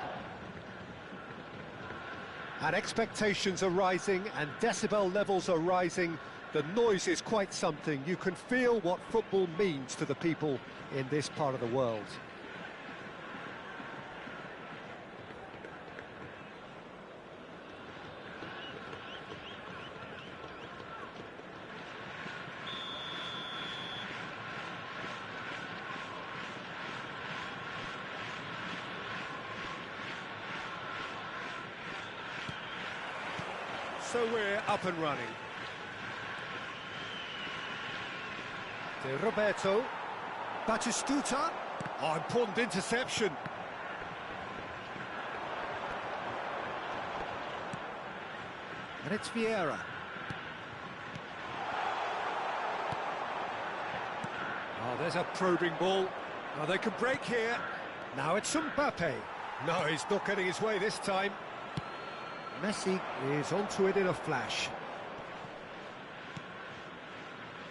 And expectations are rising and decibel levels are rising. The noise is quite something. You can feel what football means to the people in this part of the world. So we're up and running. De Roberto. Batistuta. Oh, important interception. And it's Vieira. Oh, there's a probing ball. Oh, they can break here. Now it's Mbappe. No, he's not getting his way this time. Messi is onto it in a flash.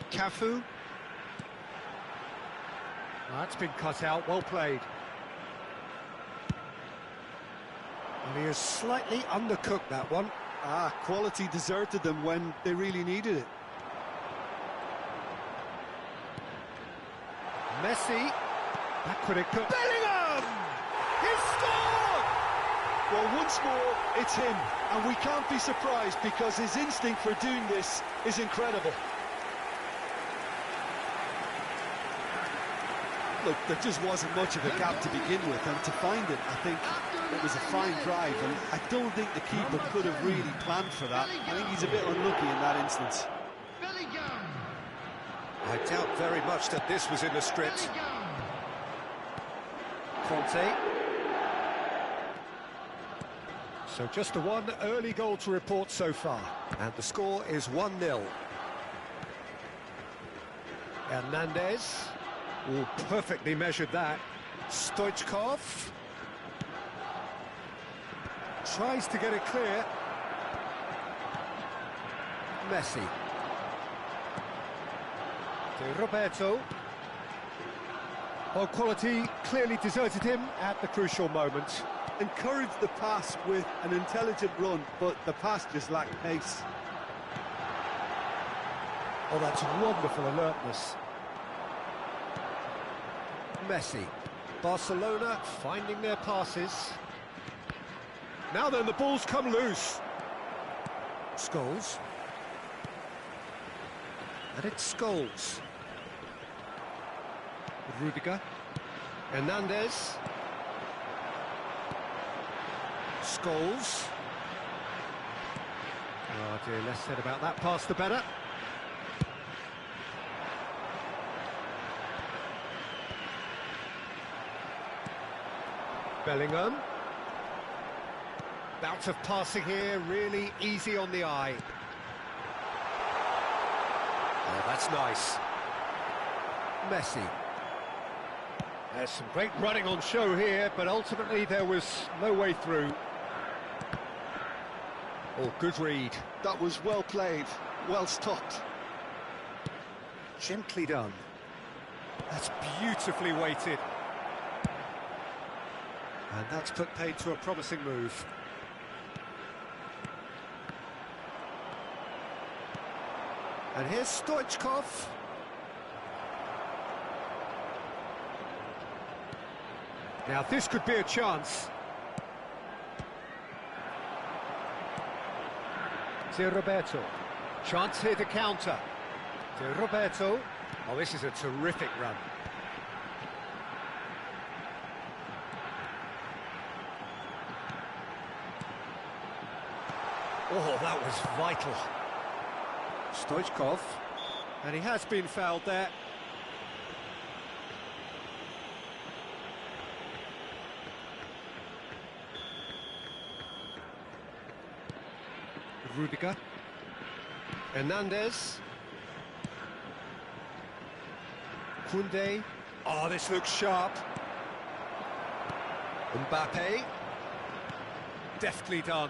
Cafu. That's been cut out, well played. And he has slightly undercooked that one. Quality deserted them when they really needed it. Messi. That could have cut. Bellingham! He scored! Well, once more, it's him. And we can't be surprised because his instinct for doing this is incredible. Look, there just wasn't much of a gap to begin with, and to find it, I think it was a fine drive, and I don't think the keeper could have really planned for that. I think he's a bit unlucky in that instance. I doubt very much that this was in the script. Conte. So just the one early goal to report so far, and the score is 1-0. Hernandez. Oh, perfectly measured that. Stoichkov. Tries to get it clear. Messi. De Roberto. Oh, quality clearly deserted him at the crucial moment. Encouraged the pass with an intelligent run, but the pass just lacked pace. Oh, that's wonderful alertness. Messi. Barcelona finding their passes. Now then, the ball's come loose. Scholes. And it's Scholes. Rudiger. Hernandez. Scholes. Oh dear, less said about that pass the better. Bellingham. Bout of passing here, really easy on the eye. Oh, that's nice. Messi. There's some great running on show here, but ultimately there was no way through. Oh, good read. That was well played, well stopped. Gently done. That's beautifully weighted. And that's put paid to a promising move. And here's Stoichkov. Now this could be a chance. De Roberto. Chance here to counter. De Roberto. Oh, this is a terrific run. Oh, that was vital. Stoichkov. And he has been fouled there. Rudiger. Hernandez. Koundé. Oh, this looks sharp. Mbappe. Deftly done.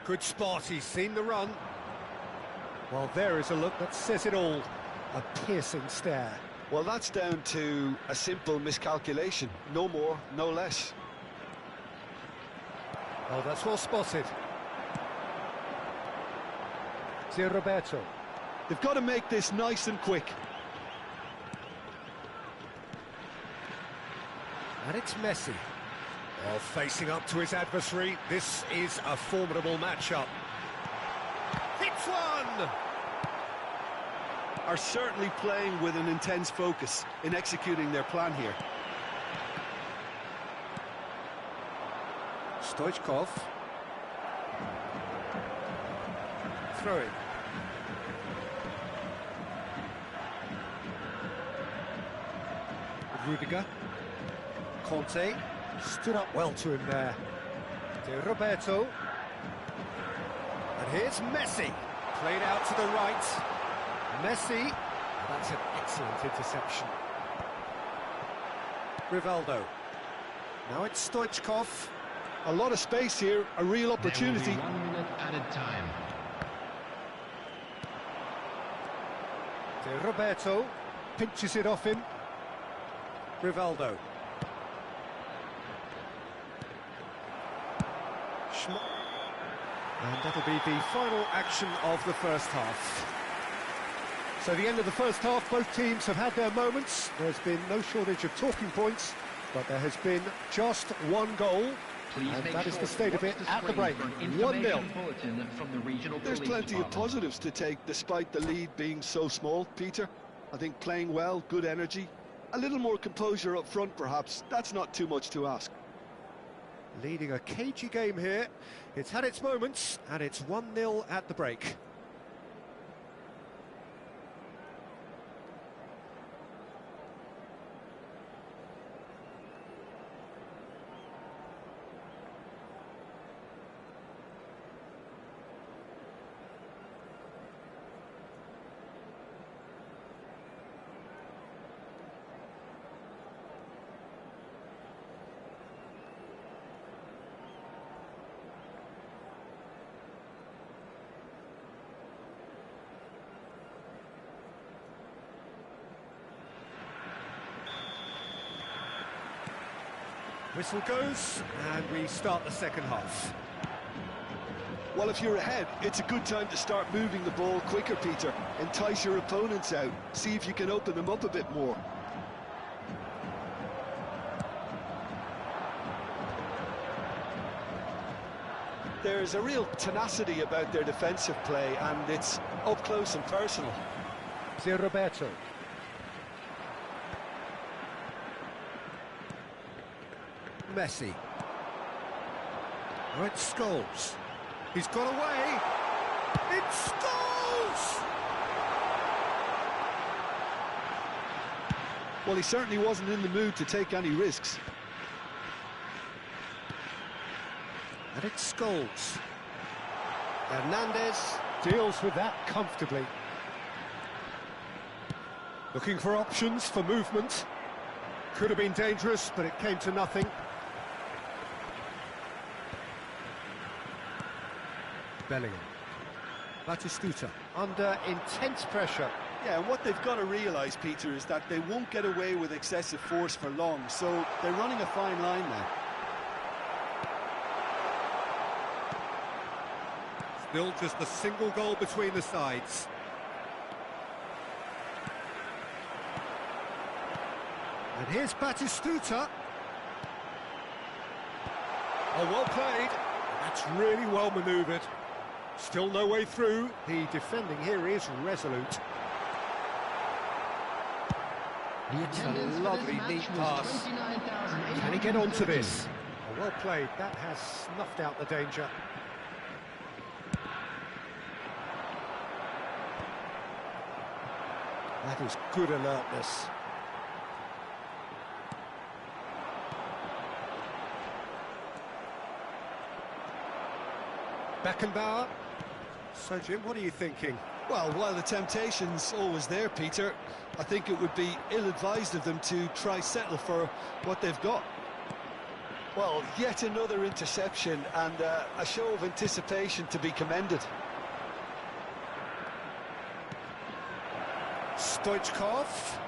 Good spot, he's seen the run. Well, there is a look that says it all. A piercing stare. Well, that's down to a simple miscalculation. No more, no less. Oh, that's well spotted. Zé Roberto. They've got to make this nice and quick. And it's Messi. Well, facing up to his adversary, this is a formidable matchup. Hits one! Are certainly playing with an intense focus in executing their plan here. Stoichkov. Throw it. Rudiger. Conte stood up well to him there. De Roberto. And here's Messi. Played out to the right. Messi. That's an excellent interception. Rivaldo. Now it's Stoichkov. A lot of space here, a real There will opportunity. be 1 minute added time. De Roberto pinches it off him. Rivaldo. And that'll be the final action of the first half. So the end of the first half, both teams have had their moments. There's been no shortage of talking points, but there has been just one goal. Please And make that is sure the state of watch it at the screen break. for an 1-0. information bulletin from the regional There's police plenty of department. positives to take despite the lead being so small, Peter. I think playing well, good energy. A little more composure up front, perhaps. That's not too much to ask. Leading a cagey game here. It's had its moments, and it's 1-0 at the break. Whistle goes, and we start the second half. Well, if you're ahead, it's a good time to start moving the ball quicker, Peter. Entice your opponents out. See if you can open them up a bit more. There's a real tenacity about their defensive play, and it's up close and personal. Zé Roberto. Messi. Oh, it's Scholes. He's got away. It's Scholes! Well, he certainly wasn't in the mood to take any risks. And it's Scholes. Hernandez deals with that comfortably. Looking for options for movement. Could have been dangerous, but it came to nothing. Bellingham. Batistuta under intense pressure. Yeah, and what they've got to realise, Peter, is that they won't get away with excessive force for long, so they're running a fine line now. Still just a single goal between the sides. And here's Batistuta. Oh, well played. That's really well manoeuvred. Still no way through. The defending here is resolute. The It's attendance a for lovely, this match neat was pass. 29,830. Can he get onto this? Oh, well played. That has snuffed out the danger. That is good alertness. Beckenbauer. So, Jim, what are you thinking? Well, while the temptation's always there, Peter, I think it would be ill-advised of them to try settle for what they've got. Well, yet another interception and a show of anticipation to be commended. Stoichkov.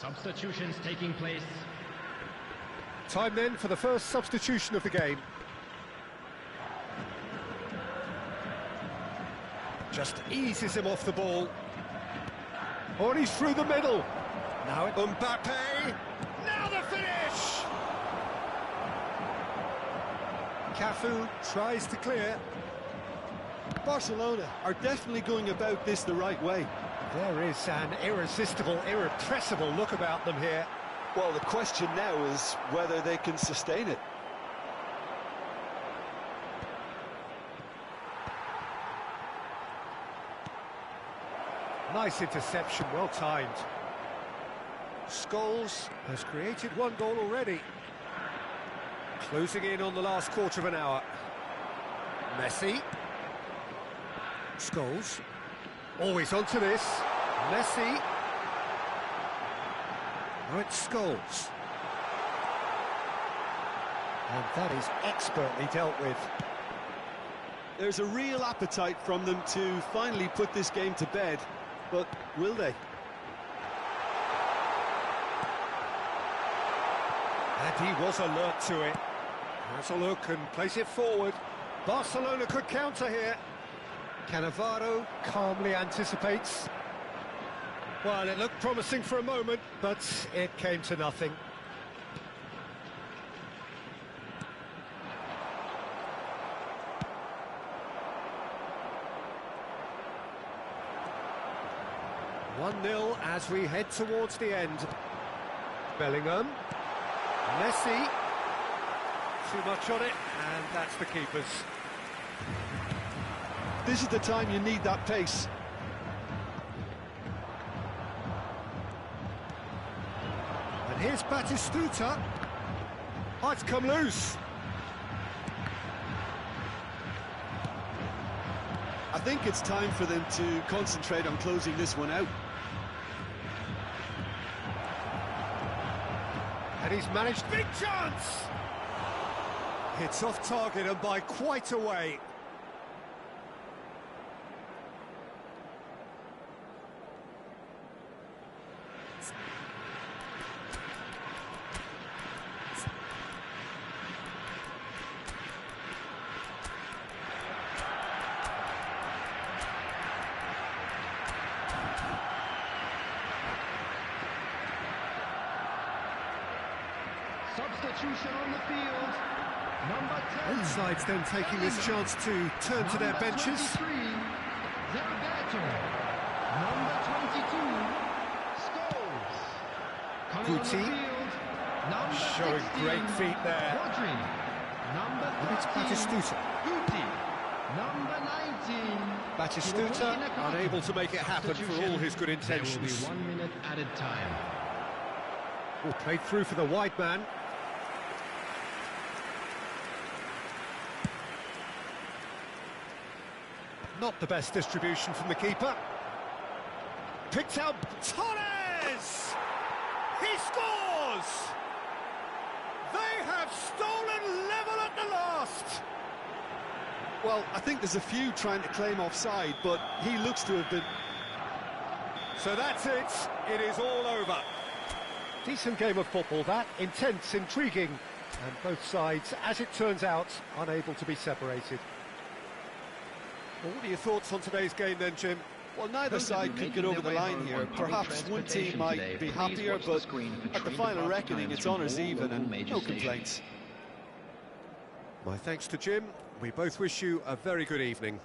Substitutions taking place. Time then for the first substitution of the game. Just eases him off the ball. Oh, and he's through the middle. Now Mbappe. Now the finish! Cafu tries to clear. Barcelona are definitely going about this the right way. There is an irresistible, irrepressible look about them here. Well, the question now is whether they can sustain it. Nice interception, well timed. Scholes has created one goal already. Closing in on the last quarter of an hour. Messi. Scholes. Always onto this. Messi. Now it's Scholes. And that is expertly dealt with. There's a real appetite from them to finally put this game to bed, but will they? And he was alert to it. Has a look and plays it forward. Barcelona could counter here. Cannavaro calmly anticipates. Well, it looked promising for a moment, but it came to nothing. One-nil as we head towards the end. Bellingham. Messi. Too much on it, and that's the keeper's. This is the time you need that pace. And here's Batistuta. Oh, it's come loose. I think it's time for them to concentrate on closing this one out. And he's managed... Big chance! It's off target and by quite a way. Substitution on the field. Number 10. Both sides then taking this chance to turn to their benches. 23, Zerberto. Number 22, Scholes. Coming on the Guti. field, number Showing 16, great feet there. Rodri. Number And it's 13, Batistuta. Guti. Number 19. Batistuta unable to make it happen for all his good intentions. There will be 1 minute added time. All played through for the wide man. Not the best distribution from the keeper. Picked out Torres! He scores! They have stolen level at the last! Well, I think there's a few trying to claim offside, but he looks to have been... So that's it. It is all over. Decent game of football, that. Intense, intriguing, and both sides, as it turns out, unable to be separated. Well, what are your thoughts on today's game then, Jim? Well, neither side could get over the line here. Perhaps one team might be happier, but at the final reckoning, it's honours even and no complaints. My thanks to Jim. We both wish you a very good evening.